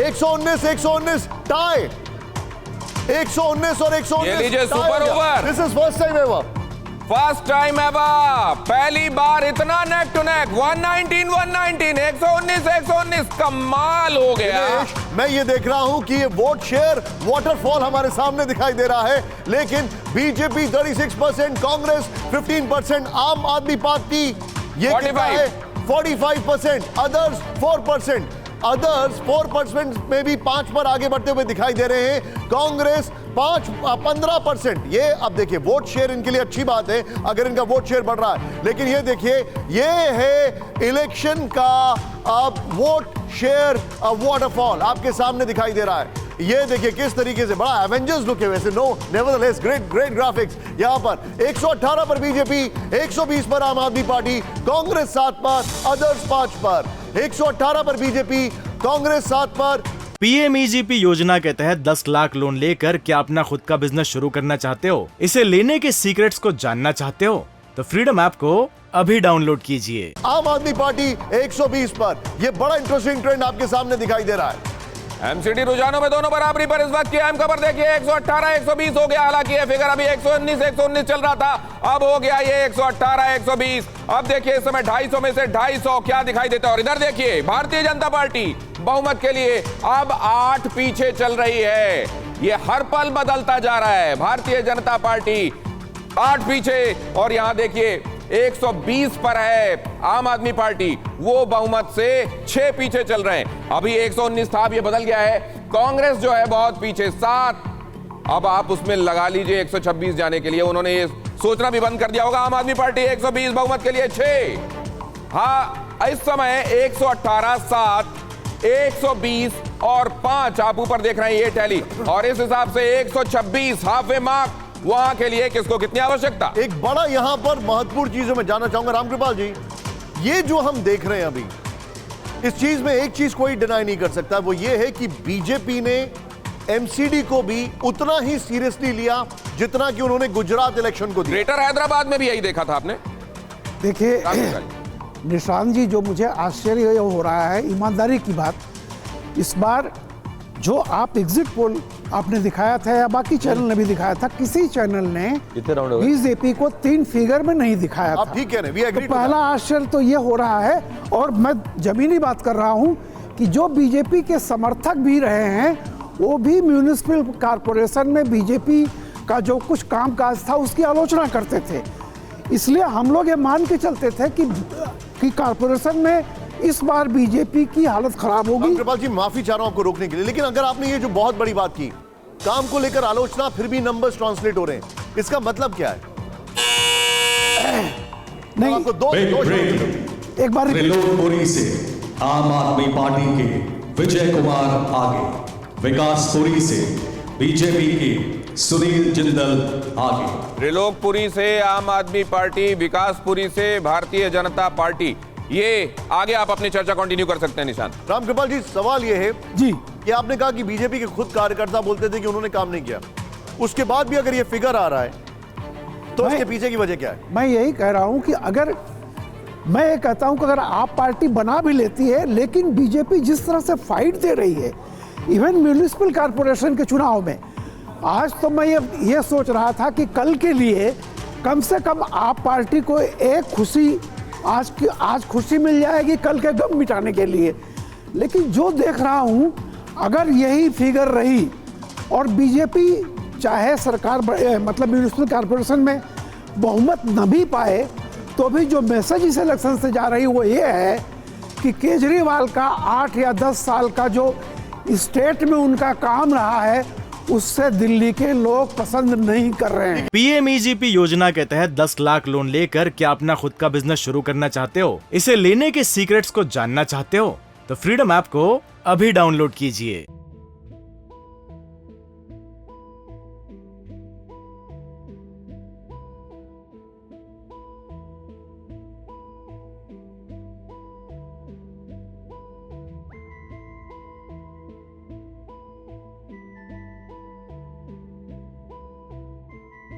119 119 tie, 119 और 119। ये लीजिए super over. This is first time ever, first time ever, पहली बार इतना नेक टू नेक। 119 119, 119 119, कमाल हो गया। मैं ये देख रहा हूं कि ये वोट शेयर वाटरफॉल हमारे सामने दिखाई दे रहा है, लेकिन बीजेपी 36%, कांग्रेस 15%, आम आदमी पार्टी ये कितना है 45%, अदर्स 4%, अदर्स 4% में भी 5 पर आगे बढ़ते हुए दिखाई दे रहे हैं, कांग्रेस 15%। ये अब देखिए वोट शेयर इनके लिए अच्छी बात है अगर इनका वोट शेयर बढ़ रहा है, लेकिन ये देखिए ये है इलेक्शन का अब वोट शेयर वाटरफॉल आपके सामने दिखाई दे रहा है। ये देखिए किस तरीके से बड़ा एवेंजर्स लुक है वैसे, नो नेवरदलेस ग्रेट ग्राफिक्स। यहां पर 118 पर बीजेपी, 120 पर आम आदमी पार्टी, कांग्रेस 7 पर, अदर्स 5 पर। 118 पर बीजेपी, कांग्रेस 7 पर। पीएमईजीपी योजना के तहत 10 लाख लोन लेकर क्या अपना खुद का बिजनेस शुरू करना चाहते हो? इसे लेने के सीक्रेट्स को जानना चाहते हो? तो फ्रीडम ऐप को अभी डाउनलोड कीजिए। आम आदमी पार्टी 120 पर। यह बड़ा इंटरेस्टिंग ट्रेंड आपके सामने दिखाई दे रहा है। एमसीडी रुझानों में दोनों बराबरी पर इस वक्त की अहम खबर देखिए, 118 120 हो गया। हालांकि ये फिगर अभी 119 119 चल रहा था, अब हो गया ये 118 120। अब देखिए इस समय 250 में से 250 क्या दिखाई देता है। और इधर देखिए भारतीय जनता पार्टी बहुमत के लिए अब 8 पीछे चल रही है। ये हर पल बदलता जा रहा है। भारतीय जनता पार्टी 8 पीछे, और यहां देखिए 120 पर है आम आदमी पार्टी, वो बहुमत से 6 पीछे चल रहे हैं। अभी 119 था, अब ये बदल गया है। कांग्रेस जो है बहुत पीछे 7, अब आप उसमें लगा लीजिए 126 जाने के लिए। उन्होंने ये सोचना भी बंद कर दिया होगा। आम आदमी पार्टी 120 बहुमत के लिए 6। हाँ इस समय 118 7 120 और 5 आप ऊपर देख रहे हैं ये टैली, और इस हिसाब से 126 हाफ ए मार्क वहां के लिए किसको कितनी आवश्यकता। एक बड़ा यहां पर महत्वपूर्ण चीज मैं जानना चाहूंगा रामकृपाल जी, ये जो हम देख रहे हैं अभी, इस चीज में एक चीज कोई डिनाई नहीं कर सकता, वो ये है कि बीजेपी ने एमसीडी को भी उतना ही सीरियसली लिया जितना कि उन्होंने गुजरात इलेक्शन को दिया। ग्रेटर हैदराबाद में भी यही देखा था आपने। देखिए निशांत जी, जो मुझे आश्चर्य हो रहा है, ईमानदारी की बात, इस बार जो आप एग्जिट पोल आपने दिखाया था या बाकी चैनल ने भी दिखाया था, किसी चैनल ने बीजेपी को 3 फिगर में नहीं दिखाया था। आप ठीक कह रहे हैं, तो पहला आश्चर्य तो ये हो रहा है, और मैं जमीनी बात कर रहा हूं कि जो बीजेपी के समर्थक भी रहे हैं वो भी म्यूनिसिपल कॉरपोरेशन में बीजेपी का जो कुछ कामकाज था उसकी आलोचना करते थे। इसलिए हम लोग ये मान के चलते थे कि कॉरपोरेशन में इस बार बीजेपी की हालत खराब होगी। कृपाल जी माफी चाह रहा हूं आपको रोकने के लिए, लेकिन अगर आपने ये जो बहुत बड़ी बात की, काम को लेकर आलोचना, फिर भी नंबर्स ट्रांसलेट हो रहे हैं, इसका मतलब क्या है? नहीं, आपको दो एक बार त्रिलोकपुरी से आम आदमी पार्टी के विजय कुमार आगे, विकासपुरी से बीजेपी के सुनील जिंदल आगे। त्रिलोकपुरी से आम आदमी पार्टी, विकासपुरी से भारतीय जनता पार्टी, ये आगे आप अपनी चर्चा कंटिन्यू कर सकते हैं। निशांत। रामकृपाल जी सवाल ये है जी कि आपने कहा कि बीजेपी के खुद कार्यकर्ता बोलते थे कि उन्होंने काम नहीं किया, उसके बाद भी अगर ये फिगर आ रहा है तो इसके पीछे की वजह क्या है? मैं यही कह रहा हूं कि अगर मैं ये कहता हूं कि अगर आप पार्टी बना भी लेती है, लेकिन बीजेपी जिस तरह से फाइट दे रही है इवन म्यूनिसिपल कॉरपोरेशन के चुनाव में, आज तो मैं ये सोच रहा था कि कल के लिए कम से कम आप पार्टी को एक खुशी, आज खुशी मिल जाएगी कल के गम मिटाने के लिए। लेकिन जो देख रहा हूं, अगर यही फिगर रही और बीजेपी चाहे सरकार मतलब म्यूनिसिपल कॉरपोरेशन में बहुमत न भी पाए, तो भी जो मैसेज इस इलेक्शन से जा रही वो ये है कि केजरीवाल का 8 या 10 साल का जो स्टेट में उनका काम रहा है उससे दिल्ली के लोग पसंद नहीं कर रहे हैं। पीएमईजीपी योजना के तहत 10 लाख लोन लेकर क्या अपना खुद का बिजनेस शुरू करना चाहते हो? इसे लेने के सीक्रेट्स को जानना चाहते हो? तो फ्रीडम ऐप को अभी डाउनलोड कीजिए।